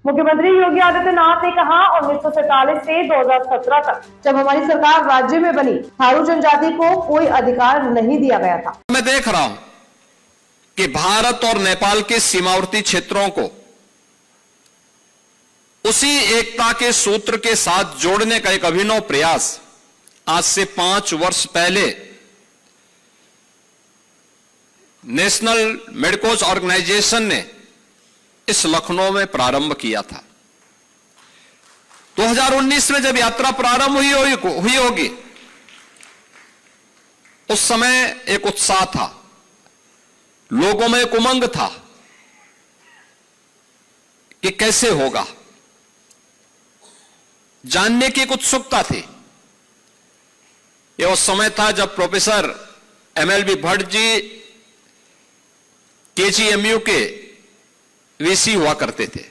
मुख्यमंत्री योगी आदित्यनाथ ने कहा 1947 से 2017 तक जब हमारी सरकार राज्य में बनी, थारू जनजाति को कोई अधिकार नहीं दिया गया था। मैं देख रहा हूं कि भारत और नेपाल के सीमावर्ती क्षेत्रों को उसी एकता के सूत्र के साथ जोड़ने का एक अभिनव प्रयास आज से 5 वर्ष पहले नेशनल मेडकोज ऑर्गेनाइजेशन ने इस लखनऊ में प्रारंभ किया था। 2019 में जब यात्रा प्रारंभ हुई होगी, उस समय एक उत्साह था, लोगों में एक उमंग था कि कैसे होगा, जानने की एक उत्सुकता थी। यह उस समय था जब professor MLB Bhatt ji KGMU के VC हुआ करते थे।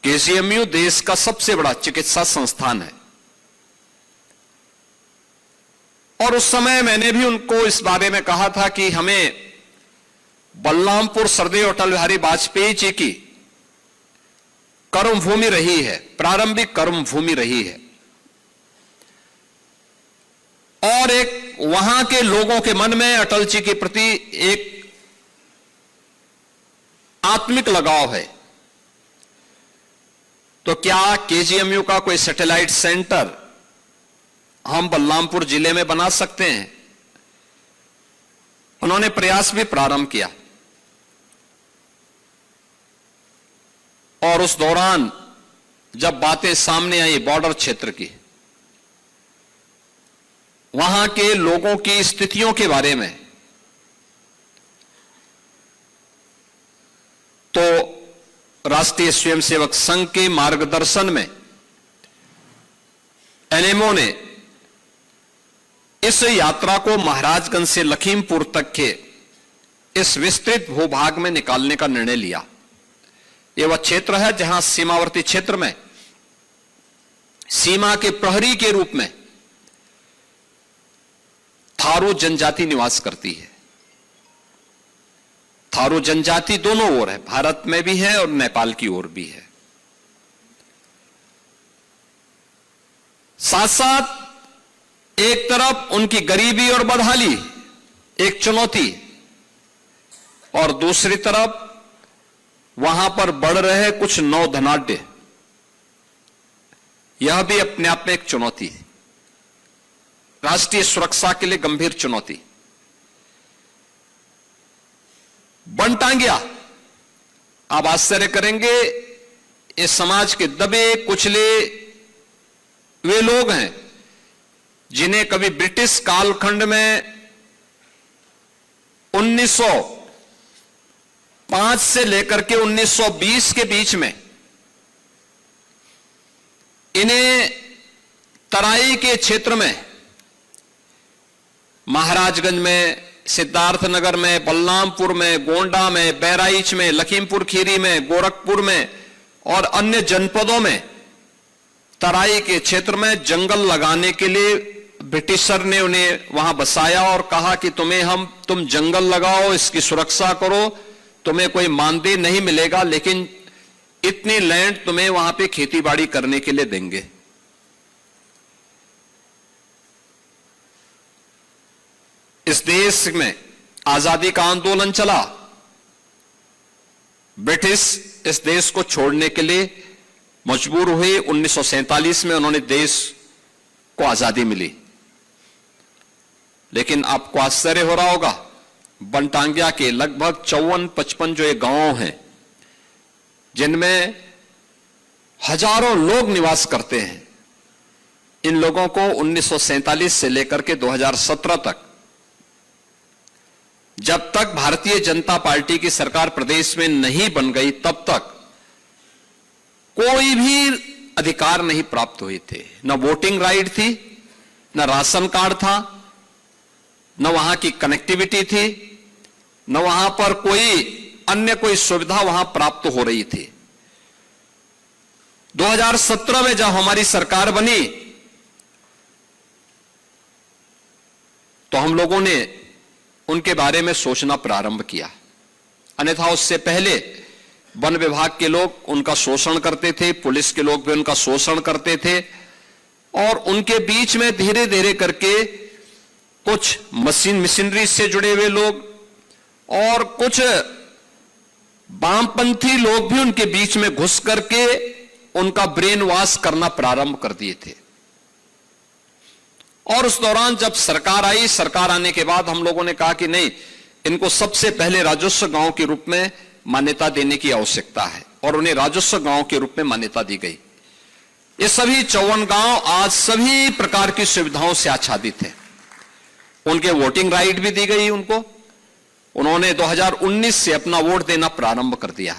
KGMU देश का सबसे बड़ा चिकित्सा संस्थान है और उस समय मैंने भी उनको इस बारे में कहा था कि हमें बलरामपुर सरदेव अटल बिहारी वाजपेयी जी की कर्मभूमि रही है, प्रारंभिक कर्मभूमि रही है और एक वहां के लोगों के मन में अटल जी के प्रति एक आत्मिक लगाव है। तो क्या KGMU का कोई सैटेलाइट सेंटर हम बलरामपुर जिले में बना सकते हैं? उन्होंने प्रयास भी प्रारंभ किया और उस दौरान जब बातें सामने आई बॉर्डर क्षेत्र की, वहां के लोगों की स्थितियों के बारे में, तो राष्ट्रीय स्वयंसेवक संघ के मार्गदर्शन में NMO ने इस यात्रा को महाराजगंज से लखीमपुर तक के इस विस्तृत भूभाग में निकालने का निर्णय लिया। यह वह क्षेत्र है जहां सीमावर्ती क्षेत्र में सीमा के प्रहरी के रूप में थारू जनजाति निवास करती है। थारू जनजाति दोनों ओर है, भारत में भी है और नेपाल की ओर भी है। साथ साथ एक तरफ उनकी गरीबी और बदहाली एक चुनौती और दूसरी तरफ वहां पर बढ़ रहे कुछ नौधनाढ्य, यह भी अपने आप में एक चुनौती है, राष्ट्रीय सुरक्षा के लिए गंभीर चुनौती। बनटांगिया, आप आश्चर्य करेंगे, इस समाज के दबे कुचले वे लोग हैं जिन्हें कभी ब्रिटिश कालखंड में 1905 से लेकर के 1920 के बीच में इन्हें तराई के क्षेत्र में, महाराजगंज में, सिद्धार्थनगर में, बलरामपुर में, गोंडा में, बहराइच में, लखीमपुर खीरी में, गोरखपुर में और अन्य जनपदों में तराई के क्षेत्र में जंगल लगाने के लिए ब्रिटिशर ने उन्हें वहां बसाया और कहा कि तुम जंगल लगाओ, इसकी सुरक्षा करो, तुम्हें कोई मानदेय नहीं मिलेगा, लेकिन इतनी लैंड तुम्हें वहां पे खेतीबाड़ी करने के लिए देंगे। इस देश में आजादी का आंदोलन चला, ब्रिटिश इस देश को छोड़ने के लिए मजबूर हुए। 1947 में उन्होंने देश को आजादी मिली, लेकिन आपको आश्चर्य हो रहा होगा, बनटांगिया के लगभग 54-55 जो ये गांव हैं जिनमें हजारों लोग निवास करते हैं, इन लोगों को 1947 से लेकर के 2017 तक, जब तक भारतीय जनता पार्टी की सरकार प्रदेश में नहीं बन गई, तब तक कोई भी अधिकार नहीं प्राप्त हुए थे। न वोटिंग राइट थी, न राशन कार्ड था, न वहां की कनेक्टिविटी थी, न वहां पर कोई सुविधा वहां प्राप्त हो रही थी। 2017 में जब हमारी सरकार बनी तो हम लोगों ने उनके बारे में सोचना प्रारंभ किया, अन्यथा उससे पहले वन विभाग के लोग उनका शोषण करते थे, पुलिस के लोग भी उनका शोषण करते थे, और उनके बीच में धीरे धीरे करके कुछ मशीनरी से जुड़े हुए लोग और कुछ वामपंथी लोग भी उनके बीच में घुस करके उनका ब्रेन वॉश करना प्रारंभ कर दिए थे। और उस दौरान जब सरकार आई, सरकार आने के बाद हम लोगों ने कहा कि नहीं, इनको सबसे पहले राजस्व गांव के रूप में मान्यता देने की आवश्यकता है, और उन्हें राजस्व गांव के रूप में मान्यता दी गई। ये सभी 54 गांव आज सभी प्रकार की सुविधाओं से आच्छादित है। उनके वोटिंग राइट भी दी गई उनको। उन्होंने 2019 से अपना वोट देना प्रारंभ कर दिया है।